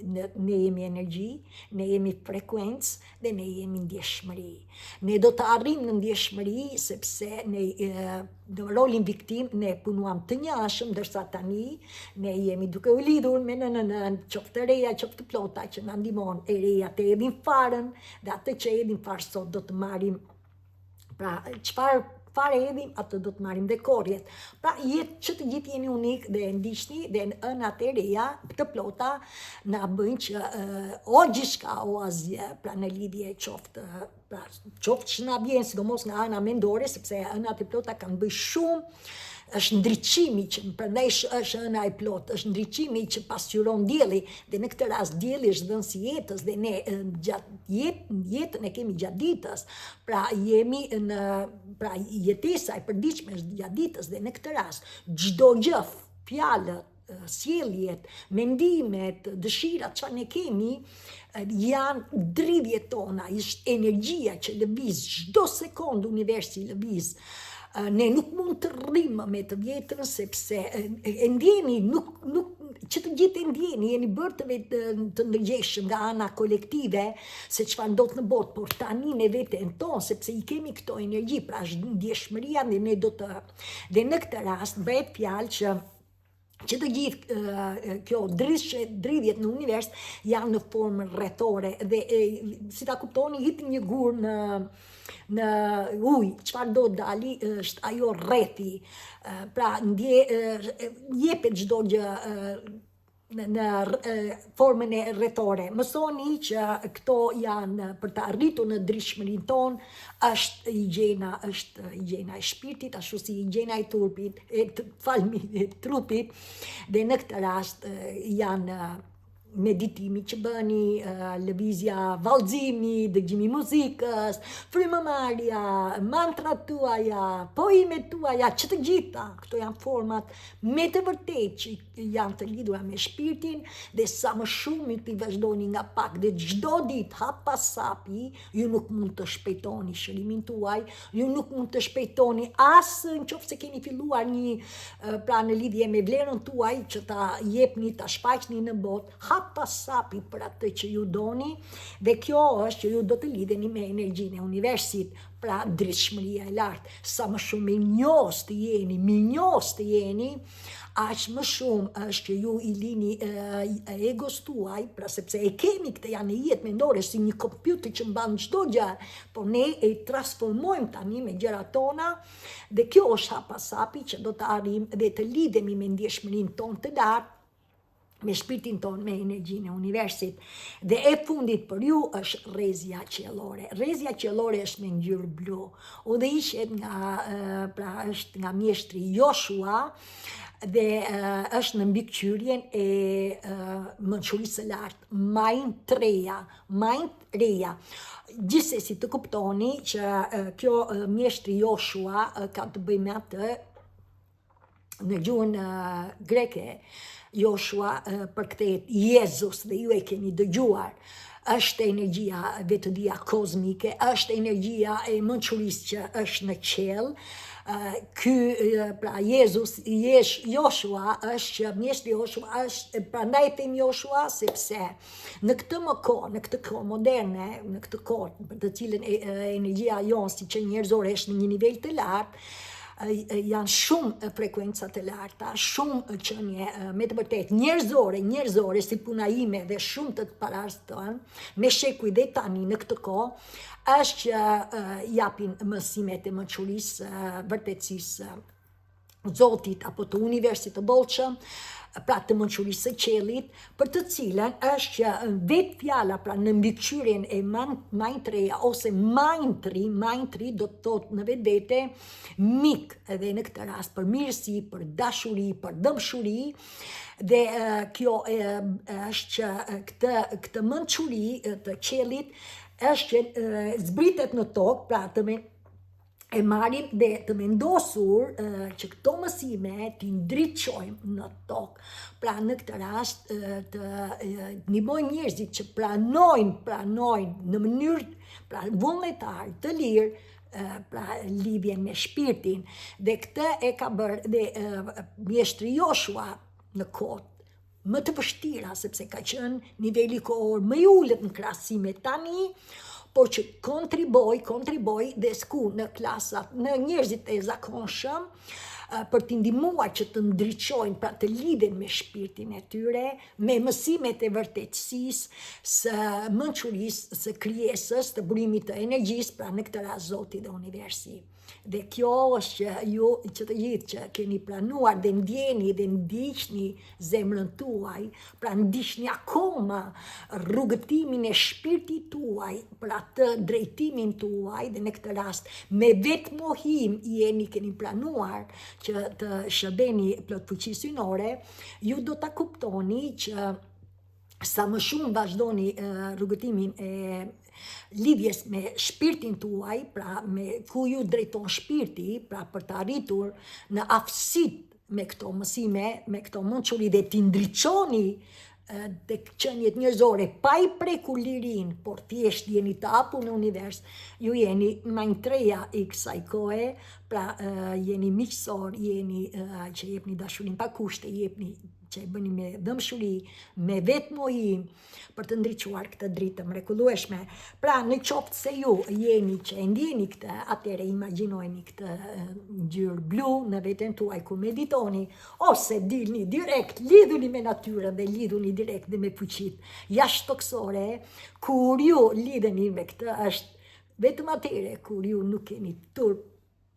ne jemi energji, ne jemi frekuencë dhe ne jemi ndjeshmëri. Ne do të arrijmë në ndjeshmëri sepse ne në rolin viktim ne punuam të njashëm, ndërsa tani ne jemi duke u lidhur me nënën, qoftë të reja, qoftë të plota, që na ndihmon. E reja të hedhin farën, dhe atë që hedhin farë sot do të marrim, pra çfarë fare hedhim, atë do të marrim dhe korrjet. Pra jetë që të gjithë jeni unik dhe ndiqni, dhe në ënat e reja të plota na bëjnë që o gjithçka o asgjë, pra në lidhje qoftë që na vjen sidomos nga ana mendore, sepse ënat e plota kanë bëj shumë. Është ndriçimi që prandaj është ëna e plot, është ndriçimi që pasqyron dielli, dhe në këtë rast dielli është dhënës i jetës, dhe ne gjatë jetën e kemi gjatë ditës, pra jemi pra jetesa e përditshme është gjatë ditës, dhe në këtë rast çdo gjë, fjalët, sjelljet, mendimet, dëshirat që ne kemi janë dridhjet tona, është energjia që lëviz çdo sekond, universi lëviz. Ne nuk mund të rrimë me të vjetërën, sepse e ndjeni, që të gjithë e ndjeni, jeni bërë të ndërgjeshëm nga ana kolektive, se çfarë ndodh në botë, por tani ne veten tonë, sepse i kemi këto energji, pra është ndjeshmëria, dhe ne do të, dhe në këtë rast bëhet fjalë që të gjithë kjo dridhjet në univers janë në formë rrethore, dhe si ta kuptoni, hiti një gur në ujë, çfarë do dali është ajo rrethi, pra jepet çdo gjë në formën e rrethore. Mësoni që këto janë për të arritur në drejtshmërinë tonë, është higjiena e shpirtit, ashtu si higjiena e trupit, dhe në këtë rast janë meditimi që bëni, lëvizja, vallëzimi, dëgjimi muzikës, frymëmarrja, mantrat tuaja, poemet tuaja, që të gjitha këto janë format me të vërtetë që janë të lidhura me shpirtin, dhe sa më shumë ti vazhdoni nga pak, dhe çdo ditë hap pas hapi, ju nuk mund të shpejtoni shërimin tuaj, ju nuk mund të shpejtoni as nëse keni filluar një pra në lidhje me vlerën tuaj që ta jepni, ta shfaqni në botë, hap pas hapi për atë që ju doni, dhe kjo është që ju do të lidheni me energjinë e universit, pra drejtshmëria e lartë. Sa më shumë minjos të jeni, aq më shumë është që ju i lini egos tuaj, pra sepse e kemi këtë janë në jetë mendore si një kompjuter që mban çdo gjë, por ne e transformojmë tani me gjërat tona, dhe kjo është hap pas hapi që do të arrijmë dhe të lidhemi me ndjeshmërinë tonë të lartë, me shpirtin ton, me energjinë e universit. Dhe e fundit për ju është rrezja qiellore. Rrezja qiellore është me ngjyrë blu. U dhe ishet është nga mjeshtri Joshua dhe është në mbikëqyrjen e mençurisë së lartë, majnë të reja. Gjithsesi të kuptoni që kjo mjeshtri Joshua ka të bëjë me atë në gjuhën greke. Joshua përkthehet Jezus dhe ju e keni dëgjuar. Është energjia vetëdia kozmike, është energjia e mençurisë që është në qiell. Pra Joshua është që mjeshtri Joshua është, prandaj e them Joshua sepse në këtë kohë moderne, në këtë kohë për të cilën energjia jonë si që njerëzore është në një nivel të lartë, janë shumë frekuenca të larta, shumë qënje me të vërtet njerëzore si puna ime dhe shumë të parashton, me shekuj dhe tani në këtë kohë, është që japin mësimet e mençurisë, vërtetësisë Zotit apo të universit të bollshëm, pra të mençurisë së qiellit, për të cilën është që vetë fjala pra në mbikëqyrjen e majntreja ose majntri do të thotë në vetvete mik, edhe në këtë rast për mirësi, për dashuri, për dëmshuri. Dhe kjo është që këtë mençuri të qiellit është që zbritet në tokë, pra e marrim dhe të vendosur që këto mësime t'i ndriçojmë në tokë. Pra në këtë rast të ndihmojmë njerëzit që pranojnë në mënyrë vullnetar të lirë, pra lidhjen me shpirtin. Dhe këtë e ka bërë dhe mjeshtri Joshua në kohë më të vështira, sepse ka qenë niveli kohor më i ulët në krahasim me tani, por që kontriboj dhe sku në klasat, në njerëzit e zakonshëm, për t'i ndihmuar që të ndriçojnë, pra të lidhen me shpirtin e tyre, me mësimet e vërtetësisë, së mençurisë, së krijesës, të burimit të energjisë, pra në këtë rast Zoti dhe universi. Dhe kjo është që ju që të gjithë që keni planuar dhe ndjeni dhe ndiqni zemrën tuaj, pra ndiqni akoma rrugëtimin e shpirtit tuaj, pra të drejtimin tuaj, dhe në këtë rast me vetë mohim keni planuar që të shërbeni plot fuqi synore, ju do ta kuptoni që sa më shumë vazhdoni rrugëtimin e lidhjes me shpirtin tuaj, pra me ku ju drejton shpirti, pra për të arritur në aftësit me këto mësime, me këto mençuri dhe t'i ndriçoni dhe qënjet njerëzore, pa i prekur lirin, por thjesht jeni të hapur në univers, ju jeni majntreja i kësaj kohe, pra jeni miqësor, jeni që jepni dashurin pa kushte, jepni që e bëni me dëmshuri, me vetë mohim, për të ndriçuar këtë dritë të mrekullueshme. Pra në qoftë se ju jeni që e ndjeni këtë, atëre imagjinojeni këtë ngjyrë blu në veten tuaj kur meditoni, ose dilni direkt, lidhuni me natyrën dhe lidhuni direkt dhe me fuqitë jashtëtoksore, kur ju lidheni me këtë është vetëm atëre kur ju nuk keni turp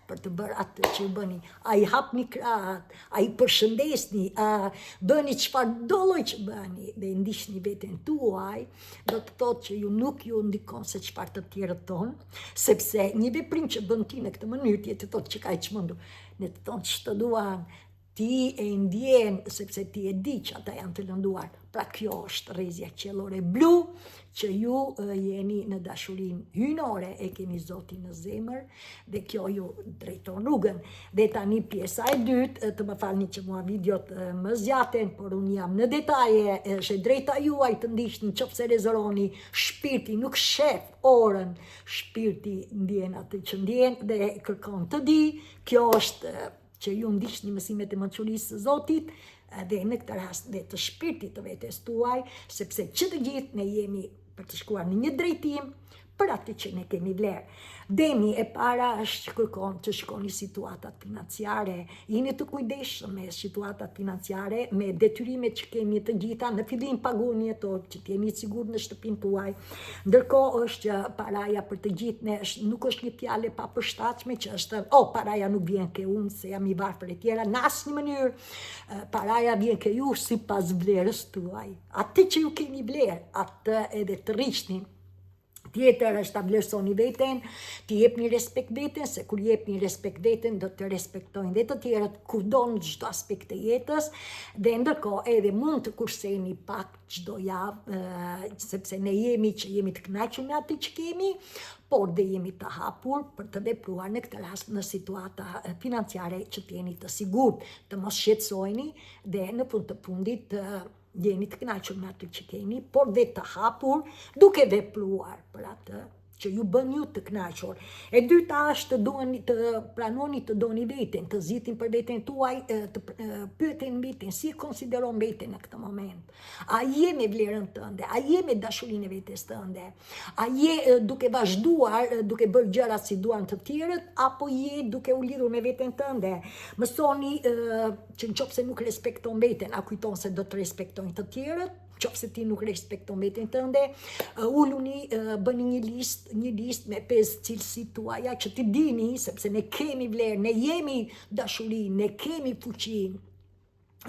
për të bërë atë që bëni, a i hapni krahat, a i përshëndesni, a bëni çfarë do lloj që bëni, dhe ndiqni veten tuaj, do të thotë që ju nuk ju ndikon se çfarë të tjerët tonë, sepse një veprim që bën ti në këtë mënyrë, ti të thotë që ka i çmendur, ne të thonë që të duan, ti e ndjen, sepse ti e di që ata janë të lënduar. Pra kjo është rrezja qiellore blu, që ju jeni në dashurin hyjnore, e keni Zotin në zemër, dhe kjo ju drejton rrugën. Dhe tani pjesa e dytë, të më falni që mua videot më zgjaten, por unë jam në detaje, është drejta juaj të ndiqni, nëse rezervoni, shpirti nuk shef orën, shpirti ndjen atë që ndjen dhe kërkon të di. Kjo është që ju ndiqni mësimet e mençurisë së Zotit, dhe në këtë rast dhe të shpirtit të vetes tuaj, sepse që të gjithë ne jemi për të shkuar në një drejtim, për atë që ne kemi vlerë. Demi e para është që kërkon të shkoni situatat financiare, jeni të kujdesshëm me situatat financiare, me detyrimet që kemi të gjitha, në fillim paguni ato që t'jeni sigurt në shtëpinë tuaj. Ndërkohë është që paraja për të gjithë ne nuk është një fjalë pa përshtatshme që është paraja nuk vjen ke unë se jam i varfër e tjera, në asnjë mënyrë. Paraja vjen ke ju sipas vlerës tuaj. Atë që ju keni vlerë, atë edhe të rriqni. Tjetër është ta vlerësoni veten, t'i jepni respekt veten, se kur jepni respekt veten do të respektojnë dhe të tjerët kudo në çdo aspekt të jetës, dhe ndërkohë edhe mund të kurseni pak çdo javë, sepse ne jemi të kënaqur me atë që kemi, por dhe jemi të hapur për të vepruar në këtë rast në situata financiare që t'jeni të sigurt, të mos shqetësoheni dhe në fund të fundit jeni të kënaqur me atë që keni, por dhe të hapur duke vepruar për atë që ju bën ju të kënaqur. E dyta është të pranoni të doni veten, të zgjidhni për veten tuaj, të pyeteni veten si konsideron veten në këtë moment. A je me vlerën tënde? A je me dashurinë e vetes tënde? A je duke vazhduar, duke bërë gjëra si duan të tjerët, apo je duke u lidhur me veten tënde? Mësoni që nëse nuk respekton veten, a kujton se do të respektojnë të tjerët? Qofse ti nuk respekton veten tënde, uluni, bëni një listë me 5 cilësitë tuaja që ti dini, sepse ne kemi vlerë, ne jemi dashuri, ne kemi fuqi,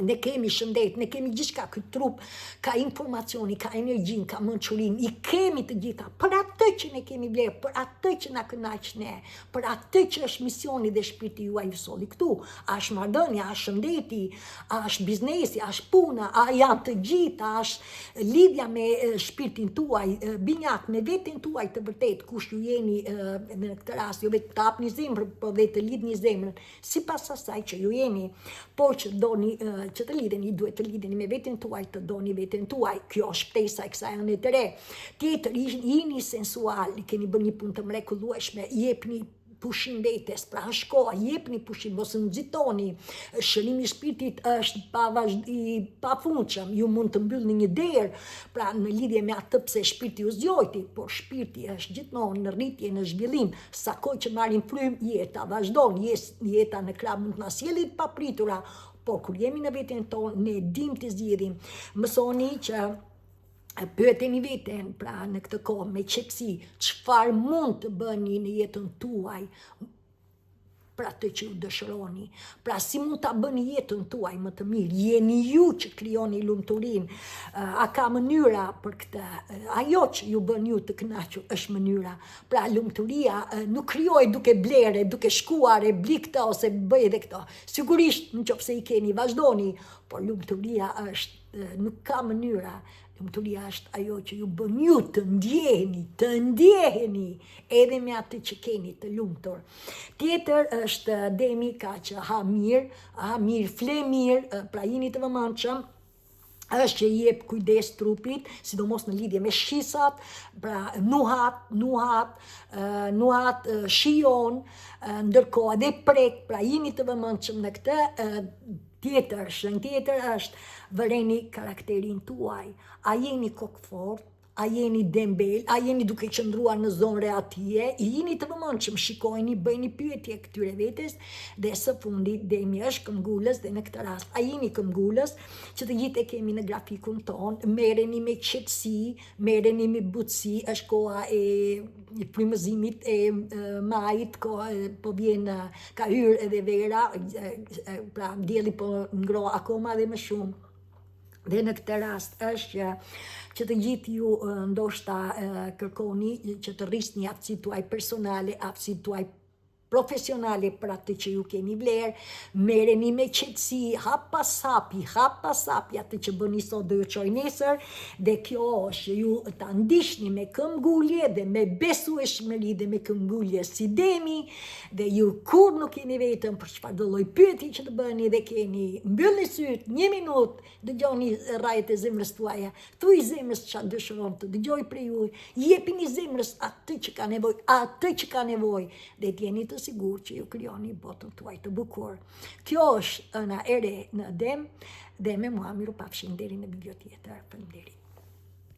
ne kemi shëndet, ne kemi gjithçka, ky trup ka informacioni, ka energjin, ka mençurinë, i kemi të gjitha për atë që ne kemi vlerë, për atë që na kënaq ne, për atë që është misioni dhe shpirti juaj ju solli këtu. A është marrëdhënia, a është shëndeti, a është biznesi, a është puna, a janë të gjitha, a është lidhja me shpirtin tuaj, binjak me veten tuaj të vërtet, kush ju jeni në këtë rast, jo vetë të hapni zemrën, por dhe të lidhni zemrën sipas asaj që ju jeni, por që doni që të lidheni, duhet të lidheni me veten tuaj, të doni veten tuaj. Kjo është shpresa e kësaj ane të re. Tjetër, jeni sensual, keni bërë një punë të mrekullueshme, jepni pushim vetes, pra është koha, jepni pushim, mos nxitoni. Shërimi i shpirtit është i pafundshëm. Ju mund të mbyllni një derë, pra në lidhje me atë pse shpirti u zgjojti, por shpirti është gjithmonë në rritje, në zhvillim. Sa kohë që marrim frym, jeta vazhdon, jeta në krah mund të na sjellë të papritura, por kur jemi në veten tonë, ne dim të zgjidhim. Mësoni që pyeteni veten, pra në këtë kohë me qetësi, çfarë mund të bëni në jetën tuaj për atë që ju dëshironi. Pra si mund ta bëni jetën tuaj më të mirë? Jeni ju që krijoni lumturinë. A ka mënyra për këtë? Ajo që ju bën ju të kënaqur është mënyra. Pra lumturia nuk krijohet duke blerë, duke shkuar e bli këtë ose bëj edhe këtë. Sigurisht nëse i keni vazhdoni, por lumturia është nuk ka mënyra. Lumturia është ajo që ju bën ju të ndjeheni edhe me atë që keni të lumtur. Tjetër është demi ka që ha mirë, fle mirë, pra jeni të vëmendshëm, është që i jep kujdes trupit, sidomos në lidhje me shisat, pra nuhat, shijon, ndërkohë edhe prek, pra jeni të vëmendshëm në këtë. Tjetër është vëreni karakterin tuaj. A jeni kokfort, a jeni dembel, a jeni duke qëndruar në zonë reatije, jeni të vëmendshëm, shikojeni, bëjni pyetje këtyre vetes, dhe së fundi demi është këmbgulës, dhe në këtë rast a jeni këmbgulës, që të gjithë e kemi në grafikun ton, merreni me qetësi, merreni me butësi, është koha e frymëzimit e majit, po vjen ka hyrë edhe vera, pra dielli po ngro akoma dhe më shumë. Dhe në këtë rast është që të gjithë ju ndoshta kërkoni që të rrisni aftësitë tuaj personale, aftësitë tuaj profesionale për atë që ju keni vlerë, merreni me qetësi, hap pas hapi, atë që bëni sot do ju çojë nesër, dhe kjo është që ju ta ndiqni me këmbgulje dhe me besueshmëri dhe me këmbgulje si demi, dhe ju kur nuk jeni vetëm për çfarë do lloj pyetje që të bëni dhe keni, mbyllni syt 1 minutë, dëgjoni rrajet e zemrës tuaja, thuaj zemrës çfarë dëshiron të dëgjoj prej juaj, jepini zemrës atë që ka nevojë, dhe t'jeni të sigur që ju krijoni botën tuaj të bukur. Kjo është ëna e re në Dem, dhe me mua miru pafshim deri në video tjetër. Faleminderit.